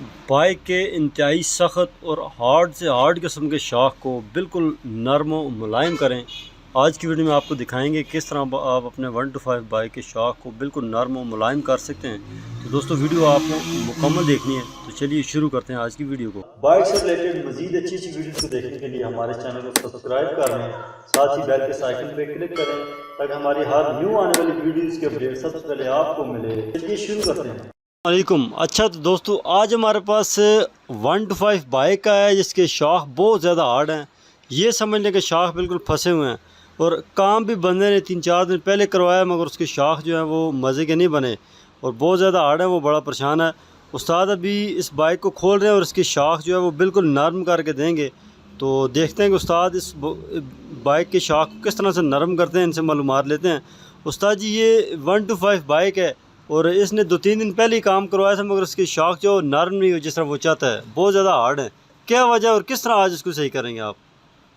Bike के इंतहाई सख्त और हार्ड से हार्ड किस्म के शाख को बिल्कुल नरम और मुलायम करें। आज की वीडियो में आपको दिखाएंगे किस तरह आप अपने 125 बाइक के शाख को बिल्कुल नरम और मुलायम कर सकते हैं। तो दोस्तों वीडियो आपको मुकम्मल देखनी है, तो चलिए शुरू करते हैं आज की वीडियो को। बाइक से रिलेटेड मजीद अच्छी अच्छी वीडियो को देखने के लिए हमारे चैनल को सब्सक्राइब कर लें, साथ ही बेल के आइकन पर क्लिक करें ताकि हमारी हर न्यू आने वाली वीडियोज़ के अपडेट सबसे पहले आपको मिले। चलिए शुरू करते हैं। वालेकुम। अच्छा तो दोस्तों आज हमारे पास 125 बाइक का है जिसके शाख बहुत ज़्यादा हार्ड हैं। ये समझ लें कि शाख बिल्कुल फंसे हुए हैं और काम भी बंदे ने 3-4 दिन पहले करवाया मगर उसके शाख जो हैं वो मज़े के नहीं बने और बहुत ज़्यादा हार्ड है। वो बड़ा परेशान है। उस्ताद अभी इस बाइक को खोल रहे हैं और इसकी शाख जो है वो बिल्कुल नरम करके देंगे। तो देखते हैं कि उस्ताद इस बाइक के शाख को किस तरह से नरम करते हैं, इनसे मालूमात लेते हैं। उस्ताद जी ये 125 बाइक है और इसने 2-3 दिन पहले ही काम करवाया था मगर उसकी शाख जो नरम नहीं हो जिस तरह वो चाहता है, बहुत ज़्यादा हार्ड है। क्या वजह और किस तरह आज इसको सही करेंगे आप?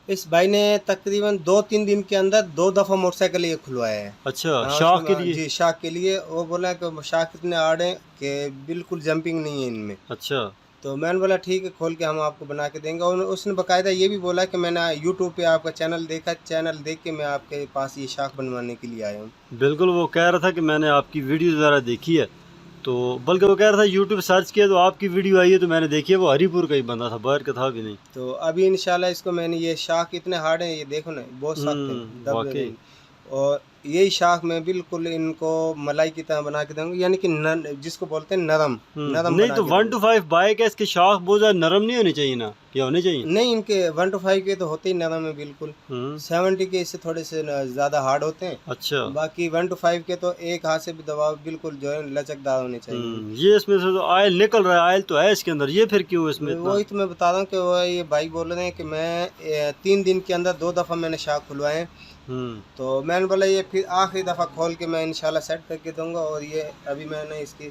इस भाई ने तकरीबन 2-3 दिन के अंदर 2 दफ़ा मोटरसाइकिल ये खुलवाया है। अच्छा, हाँ, शाख के लिए? जी शाख के लिए। वो बोला कि शाख इतने हार्ड हैं कि बिल्कुल जंपिंग नहीं है इनमें। अच्छा। तो मैंने बोला ठीक है, खोल के हम आपको बना के देंगे। और उसने बाकायदा ये भी बोला कि मैंने यूट्यूब पे आपका चैनल देखा, चैनल देख के मैं आपके पास ये शाख बनवाने के लिए आया हूँ। बिल्कुल, वो कह रहा था कि मैंने आपकी वीडियो ज़रा देखी है, तो बल्कि वो कह रहा था यूट्यूब सर्च किया तो आपकी वीडियो आई है तो मैंने देखी है। वो हरीपुर का ही बंदा था, बाहर का था भी नहीं। तो अभी इंशाल्लाह इसको मैंने ये शाख इतने हार्ड हैं, ये देखो ना बहुत सख्त हैं, दब वाकई। नहीं। और यही शाख मैं बिल्कुल इनको मलाई की तरह बना के दूंगा, यानी कि जिसको बोलते हैं नरम नरम नहीं बना तो के दूंगा। 125 बाइक है, इसकी शाख बहुत ज़्यादा नरम नहीं होनी चाहिए ना, क्या होनी चाहिए? नहीं, इनके 125 के तो होते ही नरम है बिल्कुल। 70 के इससे थोड़े से ज़्यादा हार्ड होते हैं। अच्छा। बाकी 125 के तो एक हाथ से भी दबाव बिल्कुल जो है लचकदार होने चाहिए। ये इसमें से तो ऑयल निकल रहा है, ऑयल तो है इसके अंदर, ये फिर क्यों इसमें इतना? वही तो मैं बता रहा हूँ कि वो ये भाई बोल रहे हैं कि मैं 3 दिन के अंदर 2 दफ़ा मैंने शाख खुलवाए हैं। तो मैंने बोला ये फिर आखिरी दफ़ा खोल के मैं इंशाल्लाह सेट करके दूंगा। और ये अभी मैंने इसकी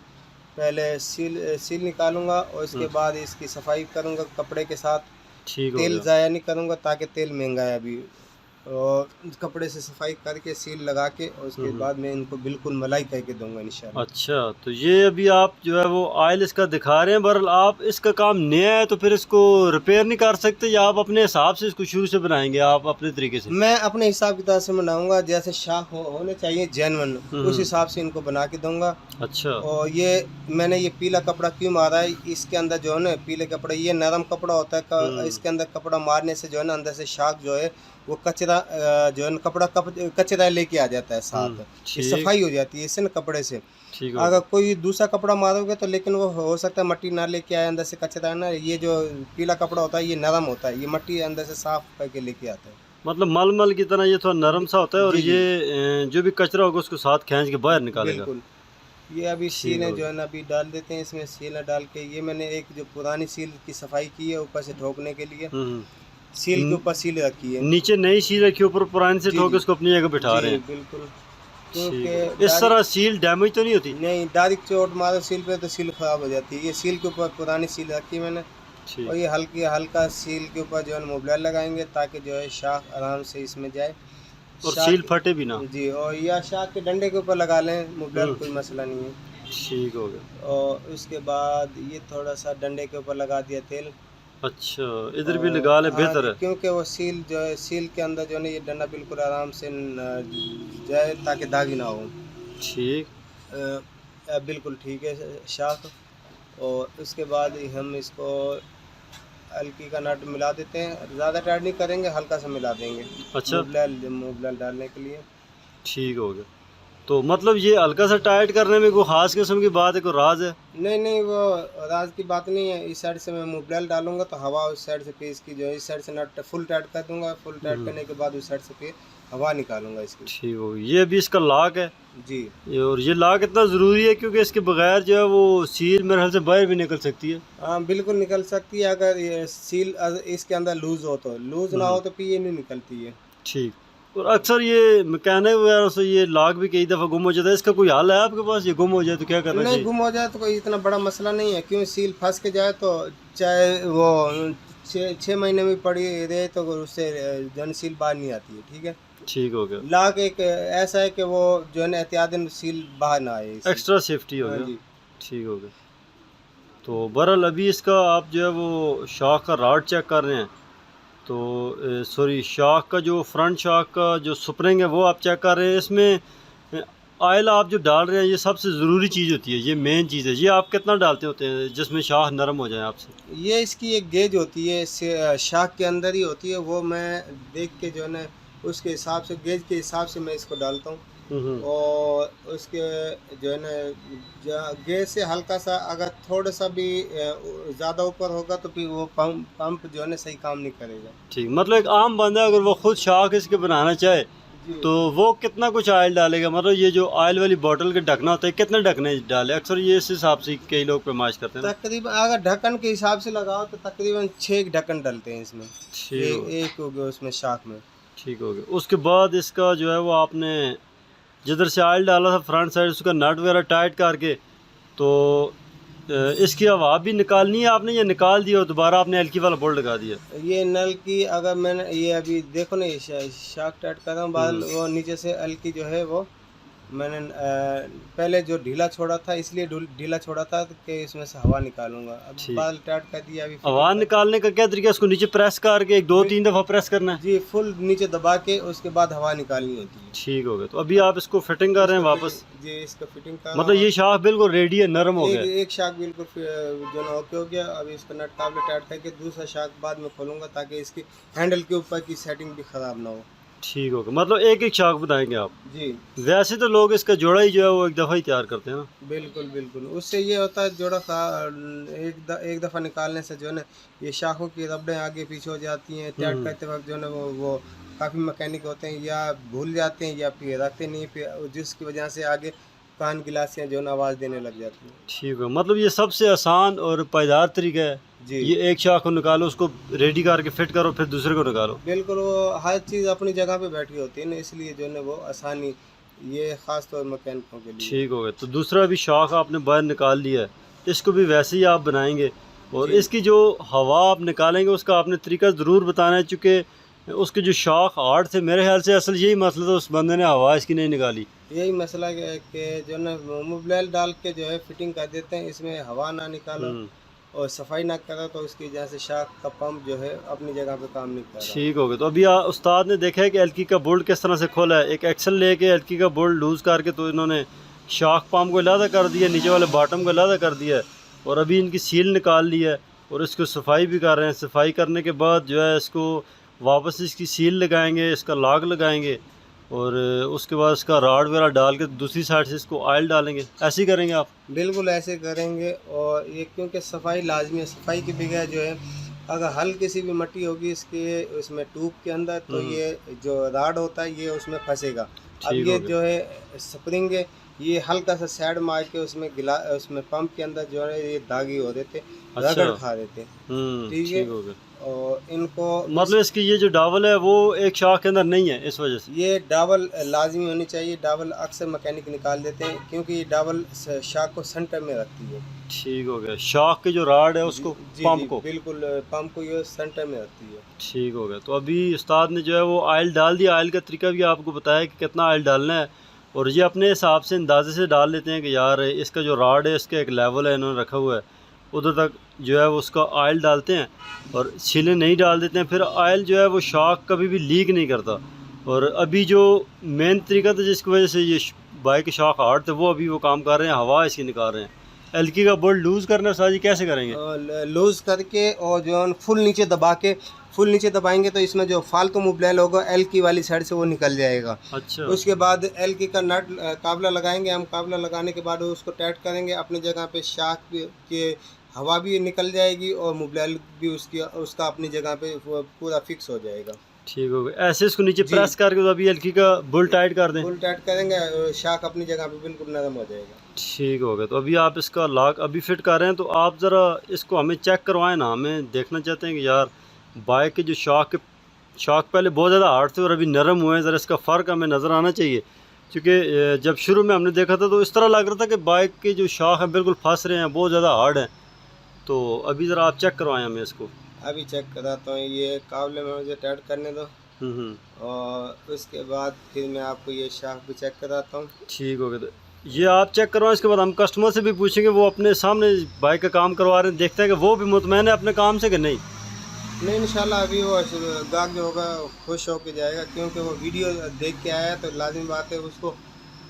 पहले सील निकालूंगा और इसके बाद इसकी सफाई करूंगा कपड़े के साथ। ठीक हो तेल गया। ज़ाया नहीं करूंगा ताकि तेल महंगा है अभी। और कपड़े से सफाई करके सील लगा के और उसके बाद मैं इनको बिल्कुल मलाई करके दूंगा इंशाल्लाह। अच्छा तो ये अभी आप जो है वो ऑयल इसका दिखा रहे हैं, बहरहाल आप इसका काम नया है तो फिर इसको रिपेयर नहीं कर सकते या आप अपने हिसाब से इसको शुरू से बनाएंगे आप अपने तरीके से? मैं अपने हिसाब किताब से बनाऊंगा, जैसे शाख होने चाहिए जेन्युइन, उस हिसाब से इनको बना के दूंगा। अच्छा। और ये मैंने ये पीला कपड़ा क्यों मारा है, इसके अंदर जो है ना पीले कपड़ा, ये नरम कपड़ा होता है। इसके अंदर कपड़ा मारने से जो है ना अंदर से शाख जो है वो कचरा जो है ना कपड़ा कचरा लेके आ जाता है साथ। ये सफाई हो जाती है इससे ना कपड़े से। ठीक अगर कोई दूसरा कपड़ा मारोगे तो लेकिन वो हो सकता है मट्टी ना लेके आए, अंदर से कचरा है ना। ये जो पीला कपड़ा होता है ये नरम होता है, ये मट्टी अंदर से साफ करके लेके आता है। मतलब मलमल की तरह ये थोड़ा नरम सा होता है और जी जी ये जो भी कचरा होगा उसको साथ खींच के बाहर निकालेगा। बिल्कुल। ये अभी ठीक सीलें हो जो गया। है ना अभी डाल देते हैं इसमें, सीलें डाल के ये मैंने एक जो पुरानी सील की सफाई की है ऊपर से ठोकने के लिए, सील के ऊपर सील रखी है। नीचे नई सील रखी, ऊपर पुरानी से जी ठोक के जी उसको अपनी जगह बिठा रहे जी हैं। बिल्कुल। ठीक। इस क्योंकि तरह सील डैमेज तो नहीं होती? नहीं, डायरेक्ट चोट मारो सील पे तो सील खराब हो जाती है। ये सील के ऊपर पुरानी सील रखी है मैंने। और ठीक। ये हल्का सील के ऊपर जो है मोबिलाइज लगाएंगे ताकि जो है शाख आराम से इसमें जाए। और सील शाख फटे भी ना? जी, और या शाख के डंडे के ऊपर लगा लें मोबिलाइज, कोई मसला नहीं है। ठीक हो गया। और उसके बाद ये थोड़ा सा डंडे के ऊपर लगा दिया तेल। अच्छा, इधर भी और लगा ले, हाँ बेहतर जी, है। क्योंकि वो सील जो है सील के अंदर जो है ना ये डंडा बिल्कुल आराम से जाए ताकि दागी ना हो। ठीक। बिल्कुल ठीक है शाख। और उसके बाद हम इसको हल्की का नट मिला देते हैं, ज़्यादा टाइट नहीं करेंगे, हल्का सा मिला देंगे अच्छा। मोबिलाइज डालने के लिए। ठीक हो गया। तो मतलब ये हल्का सा टाइट करने में कोई ख़ास किस्म की बात है, कोई राज है? नहीं नहीं, वो राज की बात नहीं है। इस साइड से मैं मोबिलाइज डालूंगा तो हवा उस साइड से, फिर इसकी जो है इस साइड से नट फुल टाइट कर दूंगा। फुल टाइट करने के बाद उस साइड से फिर हवा निकालूंगा इसकी। ठीक हो गया। ये अभी इसका लॉक है जी और ये लॉक इतना ज़रूरी है क्योंकि इसके बगैर जो है वो सील मेरे ख्याल से बाहर भी निकल सकती है। हाँ बिल्कुल निकल सकती है, अगर ये सील इसके अंदर लूज़ हो तो। लूज़ ना हो तो फिर ये नहीं निकलती है। ठीक। और अक्सर ये मैकेनिक वगैरह से ये लॉक भी कई दफ़ा गुम हो जाता है, इसका कोई हल है आपके पास? ये गुम हो जाए तो क्या करना नहीं, चाहिए? गुम हो जाए तो कोई इतना बड़ा मसला नहीं है। क्यों, सील फंस के जाए तो चाहे वो 6 महीने में पड़ी रहे तो उससे जो है सील बाहर नहीं आती है। ठीक है। ठीक हो गया। लॉक एक ऐसा है कि वो जो है ना एहतियातन सील बाहर ना आए इससे। एक्स्ट्रा सेफ्टी हो हाँ गया। जी। ठीक हो गया। तो बहरहाल अभी इसका आप जो है वो शाख का राड चेक कर रहे हैं, तो सॉरी शाख का जो फ्रंट शाख का जो स्प्रिंग है वो आप चेक कर रहे हैं। इसमें ऑयल आप जो डाल रहे हैं ये सबसे ज़रूरी चीज़ होती है, ये मेन चीज़ है। ये आप कितना डालते होते हैं जिसमें शाख नरम हो जाए आपसे? ये इसकी एक गेज होती है, शाख के अंदर ही होती है, वो मैं देख के जो है ना उसके हिसाब से, गेज के हिसाब से मैं इसको डालता हूँ। और उसके जो है ना गेज से हल्का सा अगर थोड़ा सा भी ज़्यादा ऊपर होगा तो फिर वो पंप जो है ना सही काम नहीं करेगा। ठीक, मतलब एक आम बंदा अगर वो खुद शाख इसके बनाना चाहे तो वो कितना कुछ ऑयल डालेगा? मतलब ये जो ऑयल वाली बोतल के ढकना होता है कितने ढकने डाले? अक्सर ये इस हिसाब से कई लोग पैमाइश करते हैं। तकरीबन अगर ढक्कन के हिसाब से लगाओ तो तकरीबन 6 ढक्कन डलते हैं इसमें। एक हो गया उसमें शाख में। ठीक हो गया। उसके बाद इसका जो है वो आपने जिधर से ऑयल डाला था फ्रंट साइड उसका नट वगैरह टाइट करके, तो इसकी हवा भी निकालनी है आपने, ये निकाल दिया और दोबारा आपने एलकी वाला बोल्ट लगा दिया? ये नल की अगर मैंने ये अभी देखो ना, ये शाख टाइट कर रहा हूँ, बाद वो नीचे से एलकी जो है वो मैंने पहले जो ढीला छोड़ा था इसलिए ढीला छोड़ा था कि इसमें से हवा निकालूंगा। अब बाल टाइट कर दिया। अभी हवा निकालने का क्या तरीका है? उसको नीचे प्रेस करके 2-3 दफ़ा प्रेस करना है? जी, फुल नीचे दबा के उसके बाद हवा निकालनी होती है। ठीक हो गया। तो अभी आप इसको फिटिंग कर रहे हैं वापस? जी, इसका फिटिंग कर मतलब ये शाख बिल्कुल रेडी है, नरम हो गया? एक शाख बिल्कुल जो ना ओके हो गया। अभी इसका नट काबले टाइट करके दूसरा शाख बाद में खोलूंगा ताकि इसकी हैंडल के ऊपर की सेटिंग भी ख़राब ना हो। ठीक होगा। मतलब एक एक शाख बताएंगे आप? जी। वैसे तो लोग इसका जोड़ा ही जो है वो एक दफ़ा ही तैयार करते हैं ना? बिल्कुल बिल्कुल। उससे ये होता है जोड़ा एक दफ़ा निकालने से जो है ना ये शाखों की रबड़ें आगे पीछे हो जाती हैं। टाइट करते वक्त जो है ना वो काफ़ी मैकेनिक होते हैं, या भूल जाते हैं या फिर रखते नहीं, फिर जिसकी वजह से आगे कान गिलासियाँ जो है ना आवाज़ देने लग जाती हैं। ठीक है। मतलब ये सबसे आसान और पायदार तरीका है जी। ये एक शाख को निकालो, उसको रेडी करके फिट करो, फिर दूसरे को निकालो। बिल्कुल, वो हर चीज़ अपनी जगह पे बैठी होती है ना, इसलिए जो है ना वो आसानी, ये ख़ास तौर मैकेनिकों के लिए। ठीक हो गया। तो दूसरा भी शाख आपने बाहर निकाल लिया है, इसको भी वैसे ही आप बनाएंगे और इसकी जो हवा आप निकालेंगे उसका आपने तरीका ज़रूर बताना है, चूँकि उसके जो शाख हार्ड थे, मेरे ख्याल से असल यही मसला था, उस बंदे ने हवा इसकी नहीं निकाली। यही मसला है कि जो ना मोबिल डाल के जो है फिटिंग कर देते हैं, इसमें हवा ना निकालो और सफाई ना करा तो उसकी वजह से शाख का पंप जो है अपनी जगह पे काम नहीं कर रहा। ठीक हो गया। तो अभी उस्ताद ने देखा है कि एलकी का बोल्ट किस तरह से खोला है। एक एक्सल लेके एलकी का बोल्ट लूज़ करके तो इन्होंने शाख पंप को अलहदा कर दिया, नीचे वाले बॉटम को अलहदा कर दिया है और अभी इनकी सील निकाल ली है और इसको सफाई भी कर रहे हैं। सफाई करने के बाद जो है इसको वापस इसकी सील लगाएंगे, इसका लॉक लगाएंगे और उसके बाद इसका राड वगैरह डाल के दूसरी साइड से इसको ऑयल डालेंगे। ऐसे ही करेंगे आप? बिल्कुल ऐसे करेंगे। और ये क्योंकि सफाई लाजमी है, सफाई के बगैर जो है अगर हल्की सी भी मट्टी होगी इसके उसमें ट्यूब के अंदर तो ये जो राड होता है ये उसमें फंसेगा। अब ये जो है स्प्रिंग है, ये हल्का सा साइड मार के उसमें पंप के अंदर जो है ये दागी हो देते, रगड़ खा देते। ठीक है। और इनको मतलब इसकी ये जो डावल है वो एक शाख के अंदर नहीं है, इस वजह से ये डावल लाजमी होनी चाहिए। डावल अक्सर मैकेनिक निकाल देते हैं क्योंकि ये डावल शाख को सेंटर में रखती है। ठीक हो गया। शाख के जो राड है उसको पंप को बिल्कुल पंप को ये सेंटर में रखती है। ठीक हो गया। तो अभी उस्ताद ने जो है वो ऑयल डाल दिया। ऑयल का तरीका भी आपको बताया कि कितना ऑयल डालना है और ये अपने हिसाब से अंदाजे से डाल लेते हैं कि यार इसका जो राड है इसका एक लेवल है इन्होंने रखा हुआ है, उधर तक जो है वो उसका ऑयल डालते हैं और छीले नहीं डाल देते हैं। फिर ऑयल जो है वो शाख कभी भी लीक नहीं करता। और अभी जो मेन तरीका था जिसकी वजह से ये बाइक के शाख हार्ड थे वो अभी वो काम कर रहे हैं, हवा इसकी निकाल रहे हैं। एलकी का बोल्ट लूज़ करना साजी कैसे करेंगे? लूज़ करके और जो फुल नीचे दबा के, फुल नीचे दबाएंगे तो इसमें जो फालतू मोबिल होगा एलकी वाली साइड से वो निकल जाएगा। अच्छा। उसके बाद एलकी का नट काबला लगाएंगे हम। काबला लगाने के बाद उसको टाइट करेंगे अपनी जगह पे, शाख के हवा भी निकल जाएगी और मोबिल भी उसका अपनी जगह पे पूरा फिक्स हो जाएगा। ठीक हो गया। ऐसे इसको नीचे प्रेस करके तो अभी एलकी का बुल टाइट कर दें। बुल टाइट करेंगे, शाख अपनी जगह पे बिल्कुल नरम हो जाएगा। ठीक हो गया। तो अभी आप इसका लॉक अभी फिट कर रहे हैं, तो आप ज़रा इसको हमें चेक करवाएं ना। हमें देखना चाहते हैं कि यार बाइक के जो शाख पहले बहुत ज़्यादा हार्ड थे और अभी नरम हुए हैं, ज़रा इसका फ़र्क हमें नज़र आना चाहिए। क्योंकि जब शुरू में हमने देखा था तो इस तरह लग रहा था कि बाइक के जो शाख हैं बिल्कुल फंस रहे हैं, बहुत ज़्यादा हार्ड हैं। तो अभी ज़रा आप चेक करवाएं हमें इसको। अभी चेक कराता हूँ। ये काबले में मुझे टाइट करने दो और उसके बाद फिर मैं आपको ये शाख भी चेक कराता हूँ। ठीक हो गया। ये आप चेक करवाएं, इसके बाद हम कस्टमर से भी पूछेंगे, वो अपने सामने बाइक का काम करवा रहे हैं, देखते हैं कि वो भी मुतमैन है अपने काम से कि नहीं। नहीं इंशाल्लाह अभी वो गाहक जो होगा खुश होकर जाएगा, क्योंकि वो वीडियो देख के आया तो लाजिम बात है उसको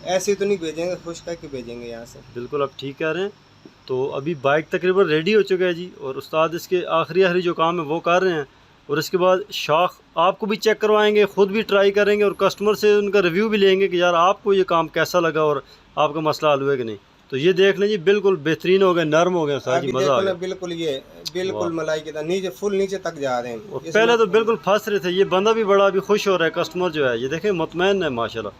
ऐसे तो नहीं भेजेंगे, खुश करके भेजेंगे यहाँ से। बिल्कुल आप ठीक कह रहे हैं। तो अभी बाइक तकरीबन रेडी हो चुका है जी, और उस्ताद इसके आखिरी जो काम है वो कर रहे हैं, और इसके बाद शाख आपको भी चेक करवाएंगे, ख़ुद भी ट्राई करेंगे और कस्टमर से उनका रिव्यू भी लेंगे कि यार आपको ये काम कैसा लगा और आपका मसला हल हुआ कि नहीं। तो ये देख लें जी, बिल्कुल बेहतरीन हो गया, नरम हो गया साजी, मज़ा आ गया। बिल्कुल ये बिल्कुल मलाई की तरह नीचे फुल नीचे तक जा रहे हैं। और पहले तो बिल्कुल फंस रहे थे, ये बंदा भी बड़ा अभी खुश हो रहा है, कस्टमर जो है ये देखें मुतमैन है माशाल्लाह।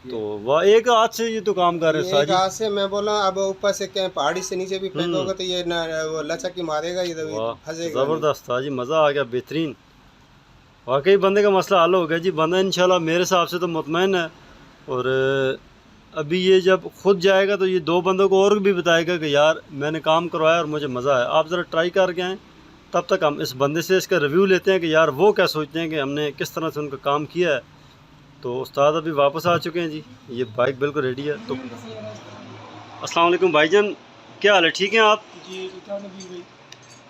तो वह एक हाथ से ये तो काम कर रहे हैं, एक हाथ से मैं बोला, अब ऊपर से क्या पहाड़ी से नीचे भी फेंकोगे तो ये ना वो लचक ही मारेगा, ये फंसेगा। ज़बरदस्त था जी, मज़ा आ गया, बेहतरीन। वाकई बंदे का मसला हल हो गया जी, बंदा इंशाल्लाह मेरे हिसाब से तो मुतमैन है। और अभी ये जब खुद जाएगा तो ये 2 बंदों को और भी बताएगा कि यार मैंने काम करवाया और मुझे मज़ा आया। आप ज़रा ट्राई करके आएँ, तब तक हम इस बंदे से इसका रिव्यू लेते हैं कि यार वो क्या सोचते हैं कि हमने किस तरह से उनका काम किया है। तो उस्ताद अभी वापस आ चुके हैं जी, ये बाइक बिल्कुल रेडी है। तो अस्सलाम वालेकुम भाईजान, क्या हाल है, ठीक हैं आप? जी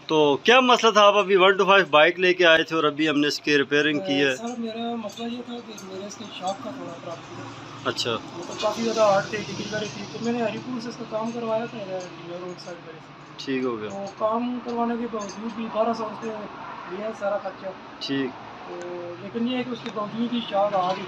तो क्या मसला था, आप अभी 125 बाइक लेके आए थे और अभी हमने इसकी रिपेयरिंग की है? सर मेरा मसला ये था कि मेरे इसके शॉप का थोड़ा प्रॉब्लम था। अच्छा, मतलब काफ़ी ज़्यादा हार्ड थे, डिलीवरी थी, तो मैंने हरीपुर से इसका काम करवाया था रोड साइड पर से। ठीक हो गया। तो काम करवाने के बावजूद भी 1200 रुपये लिया सारा खर्चा। ठीक। तो लेकिन ये है कि उसके बावजूद ही शाख आ गई।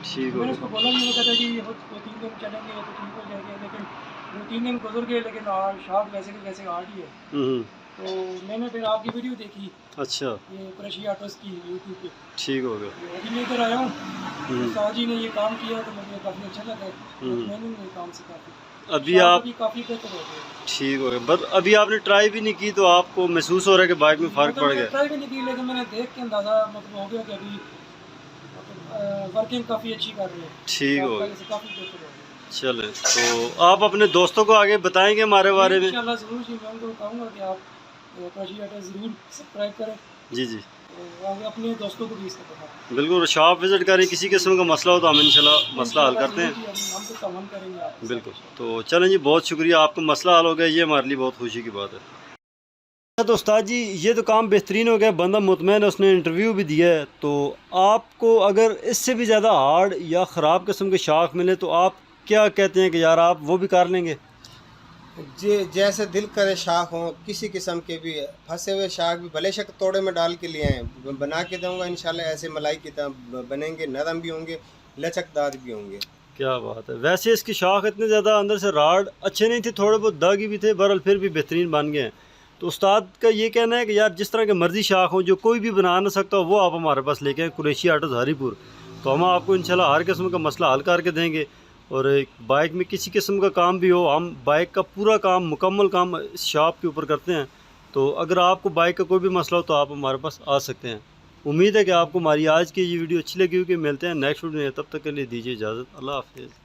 ठीक हो मैंने गया। उसको बोला भी, वो कहता कि ये 2-3 दिन चलेंगे तो ठीक हो जाएंगे, लेकिन 2-3 दिन गुजर गए, लेकिन शाख वैसे के वैसे हार्ड ही है। तो मैंने फिर आपकी वीडियो देखी। अच्छा। ये कुरैशी ऑटोस की यूट्यूब पे। ठीक हो गया। तो अभी मैं इधर आया हूँ, उस्ताद जी ने ये काम किया तो मुझे काफ़ी अच्छा लगा। मैंने ये काम से अभी आप काफ़ी बेहतर हो गया। ठीक हो गया, बट अभी आपने ट्राई भी नहीं की तो आपको महसूस हो रहा है कि बाइक में फ़र्क पड़ गया? ट्राई भी नहीं की, लेकिन मैंने देख के अंदाज़ा मतलब हो गया कि अभी वर्किंग काफ़ी अच्छी कर रही है। ठीक हो गया, काफ़ी बेहतर हो गया। चले, तो आप अपने दोस्तों को आगे बताएंगे हमारे बारे में? इंशाल्लाह ज़रूर जी, मैं उनको कहूँगा कि आप कुरैशी ऑटोस ज़रूर सब्सक्राइब करें। जी जी, आगे अपने दोस्तों को भी इसका पता। बिल्कुल, शॉप विज़िट करें, किसी किस्म का मसला हो तो हम इंशाल्लाह मसला हल करते हैं। हम तो तमाम करेंगे आपके साथ। बिल्कुल। तो चलें जी, बहुत शुक्रिया, आपका मसला हल हो गया, ये हमारे लिए बहुत खुशी की बात है। तो उस्ताद जी ये तो काम बेहतरीन हो गया, बंदा मुतमैन है, उसने इंटरव्यू भी दिया है। तो आपको अगर इससे भी ज़्यादा हार्ड या ख़राब किस्म के शाख मिले तो आप क्या कहते हैं कि यार आप वो भी कर लेंगे? जी, जैसे दिल करे शाख हो, किसी किस्म के भी फंसे हुए शाख भी भले शक तोड़े में डाल के लिए आए, बना के दूँगा इंशाल्लाह, ऐसे मलाई की तरह बनेंगे, नरम भी होंगे, लचकदार भी होंगे। क्या बात है। वैसे इसकी शाख इतने ज़्यादा अंदर से राड अच्छे नहीं थे, थोड़े बहुत दागी भी थे, बहरहाल फिर भी बेहतरीन बन गए हैं। तो उस्ताद का ये कहना है कि यार जिस तरह के मर्ज़ी शाख हो, जो कोई भी बना ना सकता हो, वो आप हमारे पास लेके आए, कुरैशी ऑटोस हरीपुर। तो हम आपको इंशाल्लाह हर किस्म का मसला हल करके देंगे। और बाइक में किसी किस्म का काम भी हो, हम बाइक का पूरा काम, मुकम्मल काम इस शॉप के ऊपर करते हैं। तो अगर आपको बाइक का कोई भी मसला हो तो आप हमारे पास आ सकते हैं। उम्मीद है कि आपको हमारी आज की ये वीडियो अच्छी लगी होगी। मिलते हैं नेक्स्ट वीडियो में, तब तक के लिए दीजिए इजाज़त। अल्लाह हाफ़िज़।